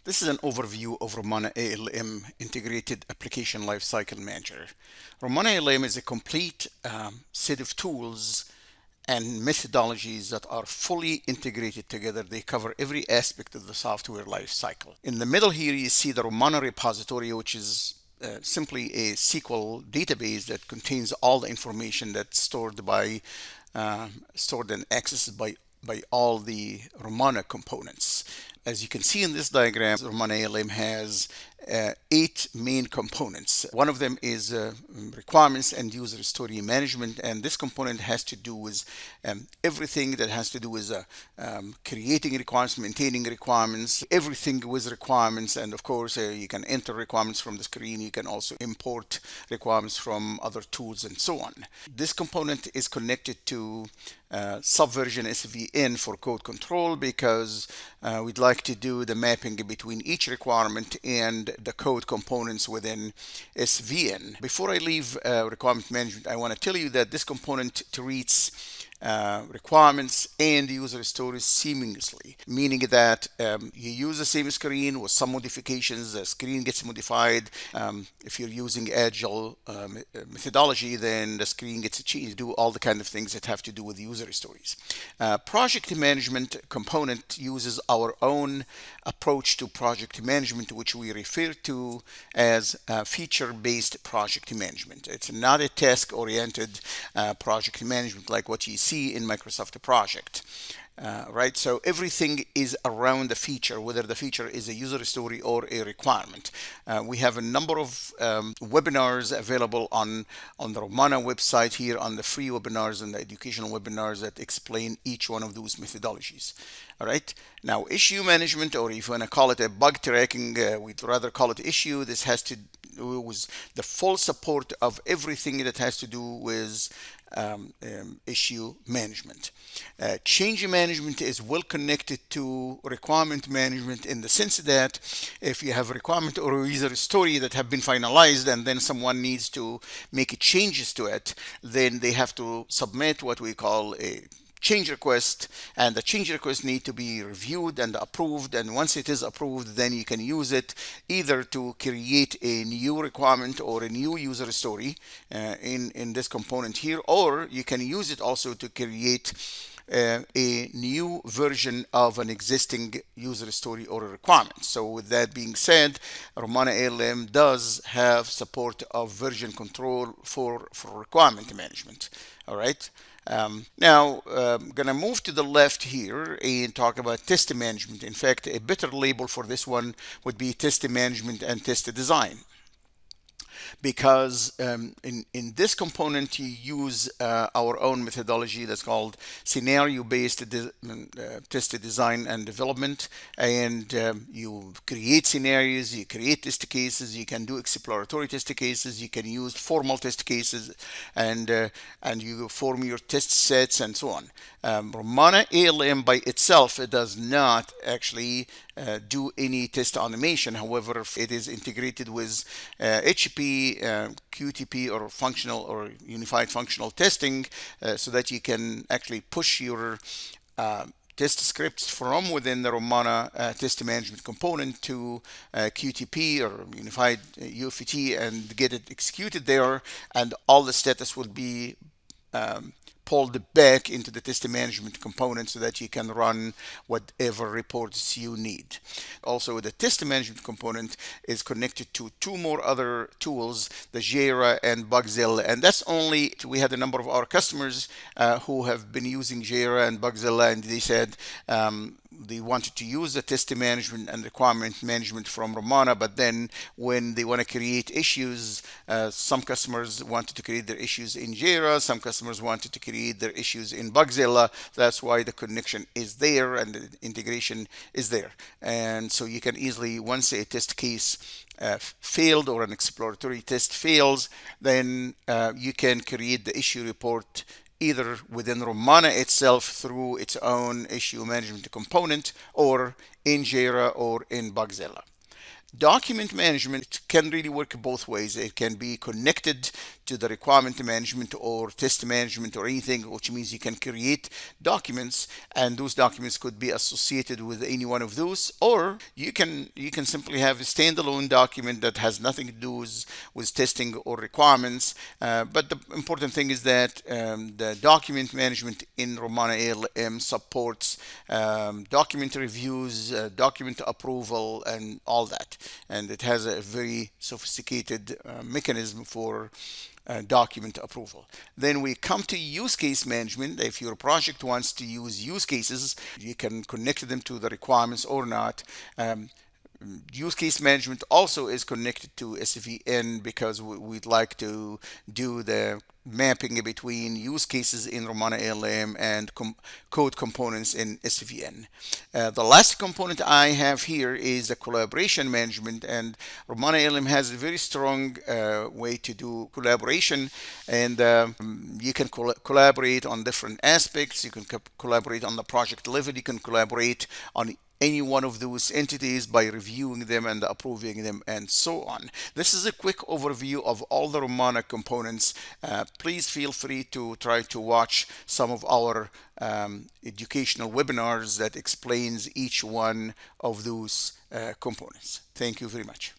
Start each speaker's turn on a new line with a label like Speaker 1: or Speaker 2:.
Speaker 1: This is an overview of Rommana ALM Integrated Application Lifecycle Manager. Rommana ALM is a complete set of tools and methodologies that are fully integrated together. They cover every aspect of the software lifecycle. In the middle here, you see the Rommana repository, which is simply a SQL database that contains all the information that's stored and accessed by all the Rommana components. As you can see in this diagram, Rommana ALM has 8 main components. One of them is requirements and user story management, and this component has to do with everything that has to do with creating requirements, maintaining requirements, everything with requirements, and of course you can enter requirements from the screen. You can also import requirements from other tools and so on. This component is connected to Subversion SVN for code control because we'd like to do the mapping between each requirement and the code components within SVN. Before I leave requirement management, I want to tell you that this component treats requirements and user stories seamlessly, meaning that you use the same screen with some modifications. The screen gets modified. If you're using agile methodology, then the screen gets changed. Do all the kind of things that have to do with user stories. Project management component uses our own approach to project management, which we refer to as feature-based project management. It's not a task-oriented project management like what you see in Microsoft Project. Right, so everything is around the feature, whether the feature is a user story or a requirement. We have a number of webinars available on the Rommana website here, on the free webinars and the educational webinars that explain each one of those methodologies. All right, now issue management, or if you want to call it a bug tracking, we'd rather call it issue. This has to do with the full support of everything that has to do with issue management. Change management is well connected to requirement management in the sense that if you have a requirement or a user story that have been finalized and then someone needs to make changes to it, then they have to submit what we call a change request, and the change request need to be reviewed and approved, and once it is approved, then you can use it either to create a new requirement or a new user story in this component here, or you can use it also to create a new version of an existing user story or a requirement. So with that being said, Rommana ALM does have support of version control for requirement management. All right. Now, I'm going to move to the left here and talk about test management. In fact, a better label for this one would be test management and test design, because in this component you use our own methodology that's called scenario-based test design and development, and you create scenarios, you create test cases, you can do exploratory test cases, you can use formal test cases, and you form your test sets and so on. Rommana ALM by itself, it does not actually do any test automation. However, it is integrated with HP QTP or functional or unified functional testing, so that you can actually push your test scripts from within the Rommana test management component to QTP or unified UFT and get it executed there, and all the status will be pulled back into the test management component so that you can run whatever reports you need. Also, the test management component is connected to two more other tools, the JIRA and Bugzilla, and that's only, we had a number of our customers who have been using JIRA and Bugzilla, and they said they wanted to use the test management and requirement management from Rommana, but then when they want to create issues, some customers wanted to create their issues in JIRA, some customers wanted to create their issues in Bugzilla. That's why the connection is there and the integration is there. And so you can easily, once a test case failed or an exploratory test fails, then you can create the issue report either within Rommana itself through its own issue management component, or in JIRA or in Bugzilla. Document management can really work both ways. It can be connected to the requirement management or test management or anything, which means you can create documents, and those documents could be associated with any one of those, or you can simply have a standalone document that has nothing to do with testing or requirements. But the important thing is that the document management in Rommana ALM supports document reviews, document approval, and all that. And it has a very sophisticated mechanism for document approval. Then we come to use case management. If your project wants to use use cases, you can connect them to the requirements or not. Use case management also is connected to SVN because we'd like to do the mapping between use cases in Rommana ALM and code components in SVN. The last component I have here is the collaboration management, and Rommana ALM has a very strong way to do collaboration, and you can collaborate on different aspects. You can collaborate on the project level. You can collaborate on any one of those entities by reviewing them and approving them and so on. This is a quick overview of all the Rommana components. Please feel free to try to watch some of our educational webinars that explains each one of those components. Thank you very much.